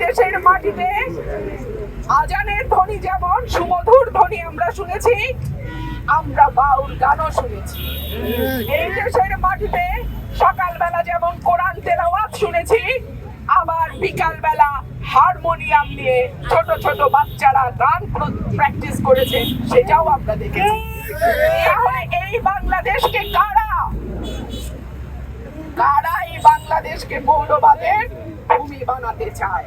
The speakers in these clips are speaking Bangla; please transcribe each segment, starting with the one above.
দেশের মাটিতে আজানের ধ্বনি যেমন সুমধুর ধ্বনি আমরা শুনেছি, আমরা বাউল গানও শুনেছি। এই দেশের মাটিতে সকালবেলা যেমন কোরআন তেলাওয়াত শুনেছি, আবার বিকাল বেলা হারমোনিয়াম নিয়ে ছোট ছোট বাচ্চারা গান প্র্যাকটিস করেছে, সেটাও আমরা দেখেছি। তাহলে এই বাংলাদেশকে কারা এই বাংলাদেশকে মৌলবাদের ভূমি বানাতে চায়?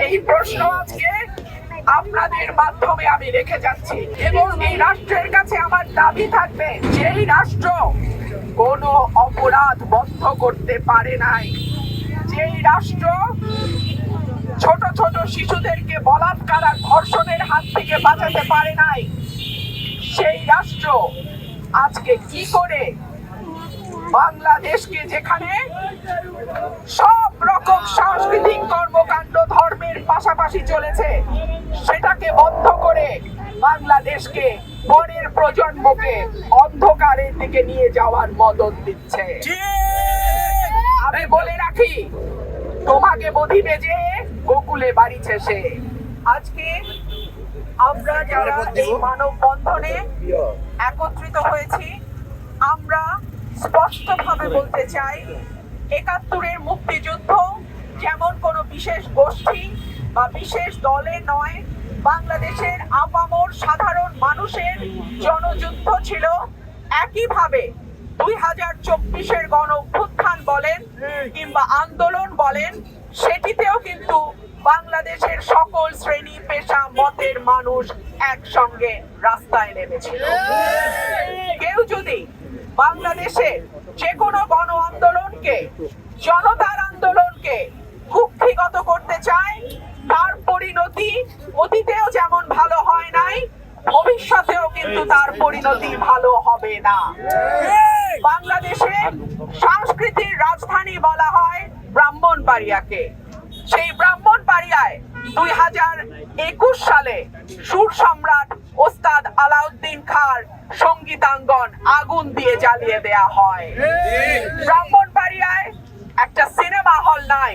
এই প্রশ্ন আজকে আপনাদের মাধ্যমে আমি রেখে যাচ্ছি, এবং এই রাষ্ট্রের কাছে আমার দাবি থাকবে, যেই রাষ্ট্র কোনো অপরাধ বন্ধ করতে পারে নাই, যেই রাষ্ট্র ছোট ছোট শিশুদেরকে বলাৎকার আর ধর্ষণের হাত থেকে বাঁচাতে পারে নাই, সেই রাষ্ট্র আজকে কি করে বাংলাদেশকে, যেখানে সব রকম সাংস্কৃতিক কর্মকাণ্ড ধর্মের পাশাপাশি চলেছে, সেটাকে বন্ধ করে বাংলাদেশকে পরের প্রজন্মকে অন্ধকারের দিকে নিয়ে যাওয়ার মদত দিচ্ছে। আমি বলে রাখি, তোমাকে বধিবে যে গোকুলে বাড়িছে সে। আজকে আমরা যারা এই মানববন্ধনে একত্রিত হয়েছি, আমরা স্পষ্টভাবে বলতে চাই, ৭১-এর মুক্তিযুদ্ধ যেমন কোনো বিশেষ গোষ্ঠী বা বিশেষ দলের নয়, বাংলাদেশের আপামর সাধারণ মানুষের জনযুদ্ধ ছিল। একইভাবে ২০২৪-এর গণ অভ্যুত্থান বলেন কিংবা আন্দোলন বলেন, সেটিতেও কিন্তু বাংলাদেশের সকল শ্রেণী পেশা মতের মানুষ একসঙ্গে রাস্তায় নেমেছিল। কেউ যদি বাংলাদেশের যে কোনো গণ আন্দোলনকে, জনতার আন্দোলনকে কুক্ষিগত করতে চায়, তার পরিণতি অতীতেও যেমন ভালো হয় নাই, ভবিষ্যতেও কিন্তু তার পরিণতি ভালো হবে না। বাংলাদেশে সংস্কৃতির রাজধানী বলা হয় ব্রাহ্মণবাড়িয়াকে। সেই ব্রাহ্মণবাড়িয়ায় ২০২১ সালে সুর সম্রাট ওস্তাদ আলাউদ্দিন খাঁর সঙ্গীতাঙ্গন আগুন দিয়ে জ্বালিয়ে দেয়া হয়। ব্রাহ্মণবাড়িয়ায় একটা সিনেমা হল নাই।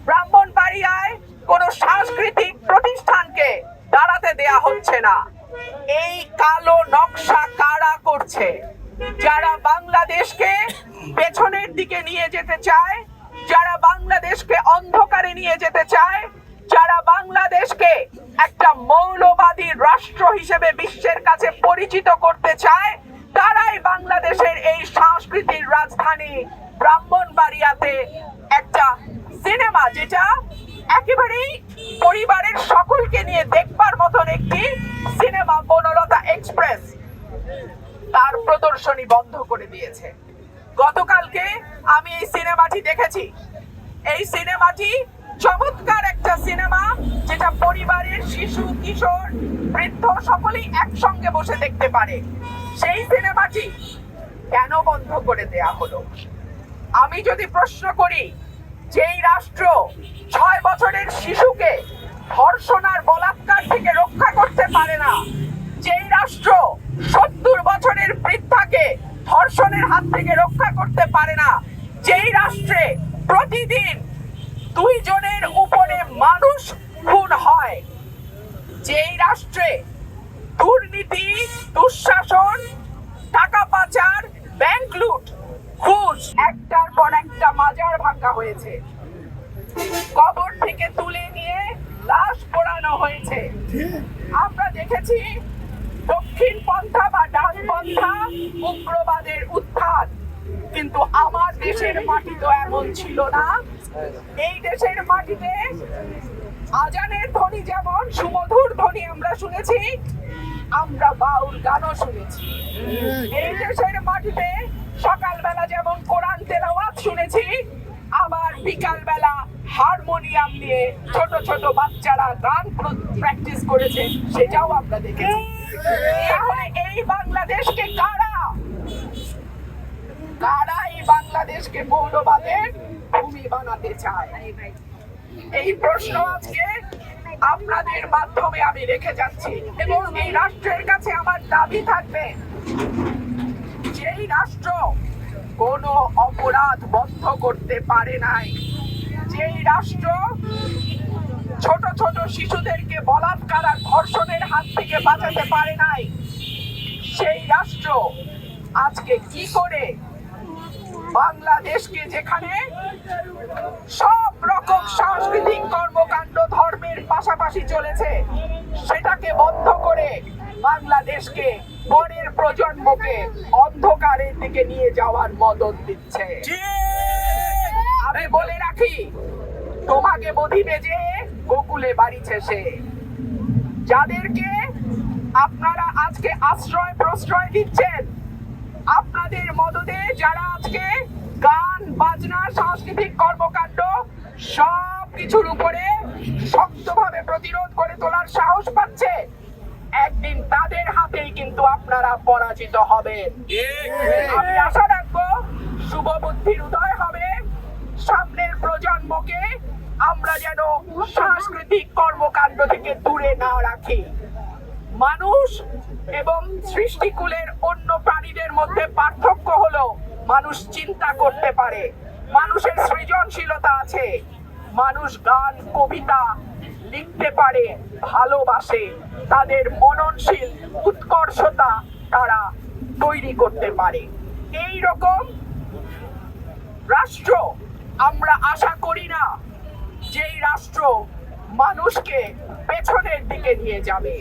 ব্রাহ্মণবাড়িয়ায় কোন সাংস্কৃতিক প্রতিষ্ঠানকে দাঁড়াতে দেয়া হচ্ছে না। এই কালো নকশা কারা করছে? যারা বাংলাদেশকে পেছনের দিকে নিয়ে যেতে চায়, যারা বাংলাদেশকে অন্ধকারে নিয়ে যেতে চায়, যারা বাংলাদেশকে একটা মৌলবাদী রাষ্ট্র হিসেবে বিশ্বের কাছে পরিচিত করতে চায়, তারাই বাংলাদেশের এই সংস্কৃতির রাজধানী ব্রাহ্মণবাড়িয়াতে একটা সিনেমা, যেটা একেবারেই পরিবারের সকলকে নিয়ে দেখবার মতন একটি সিনেমা, বনলতা এক্সপ্রেস, তার প্রদর্শনী বন্ধ করে দিয়েছে। গতকালকে আমি এই সিনেমাটি দেখেছি। এই সিনেমাটি চমৎকার একটা সিনেমা, যেটা পরিবারের শিশু, কিশোর, বৃদ্ধ সকলেই একসঙ্গে বসে দেখতে পারে। সেই সিনেমাটি কেন বন্ধ করে দেয়া হলো? আমি যদি প্রশ্ন করি, যেই রাষ্ট্র ৬ বছরের শিশুকে ধর্ষণ আর বলাৎকার থেকে রক্ষা করতে পারে না, যেই রাষ্ট্র ৭০ বছরের বৃদ্ধাকে ধর্ষণের হাত থেকে রক্ষা করতে পারে না, যেই রাষ্ট্রে প্রতিদিন ২ জনের উপরে মানুষ খুন হয়, যেই রাষ্ট্রে দুর্নীতি, দুঃশাসন, টাকা পাচার, ব্যাংক লুট, ঘুষ, একটার পর একটা মাজার ভাঙা হয়েছে, কবর থেকে তুলে নিয়ে লাশ পোড়ানো হয়েছে। আমরা দেখেছি দক্ষিণ পন্থা বা ডান পন্থা উগ্রবাদের উত্থান, কিন্তু আমার দেশের মাটি তো এমন ছিল না। এই দেশের মাটিতে আজানের ধ্বনি যেমন সুমধুর ধ্বনি আমরা শুনেছি, আমরা বাউল গানও শুনেছি। এই দেশের মাটিতে সকালবেলা যেমন কোরআন তেলাওয়াত শুনেছি, আবার বিকাল বেলা হারমোনিয়াম নিয়ে ছোট ছোট বাচ্চারা গান প্র্যাকটিস করেছে, সেটাও আমরা দেখেছি। তাহলে এই বাংলাদেশকে কারা এই বাংলাদেশকে মৌলবাদের ভূমি বানাতে চায়? এই প্রশ্ন আজকে আপনাদের মাধ্যমে আমি রেখে যাচ্ছি, এবং এই রাষ্ট্রের কাছে আমার দাবি থাকবে, যেই রাষ্ট্র কোনো অপরাধ বন্ধ করতে পারে নাই, যেই রাষ্ট্র ছোট ছোট শিশুদেরকে বলাৎকার আর ধর্ষণের হাত থেকে বাঁচাতে পারে নাই, সেই রাষ্ট্র আজকে কি করে বাংলাদেশকে, যেখানে সব রকম সাংস্কৃতিক কর্মকাণ্ড ধর্মের পাশাপাশি চলেছে, সেটাকে বন্ধ করে বাংলাদেশকে, পরের প্রজন্মকে অন্ধকারের দিকে নিয়ে যাওয়ার মদত দিচ্ছে। আমি বলে রাখি, তোমাকে বধিবে যে গোকুলে বাড়িছে সে। যাদেরকে আপনারা আজকে আশ্রয় প্রশ্রয় দিচ্ছেন, আপনাদের মদদে যারা আজকে গান বাজনা সাংস্কৃতিক কর্মকাণ্ড সব কিছুর উপরে শক্তভাবে প্রতিরোধ করে তোলার সাহস পাচ্ছে, একদিন তাদের হাতেই কিন্তু আপনারা পরাজিত হবেন। আমি আশা রাখবো শুভ বুদ্ধির উদয় হবে, সামনের প্রজন্মকে আমরা যেন সাংস্কৃতিক কর্মকাণ্ড থেকে দূরে না রাখি। মানুষ এবং সৃষ্টিকুলের অন্য প্রাণীদের মধ্যে পার্থক্য হলো মানুষ চিন্তা করতে পারে, মানুষের সৃজনশীলতা আছে, মানুষ গান কবিতা লিখতে পারে, ভালোবাসে, তাদের মননশীল উৎকর্ষতা তারা তৈরি করতে পারে। এই রকম রাষ্ট্র আমরা আশা করি না যেই রাষ্ট্র মানুষকে পেছনের দিকে নিয়ে যাবে।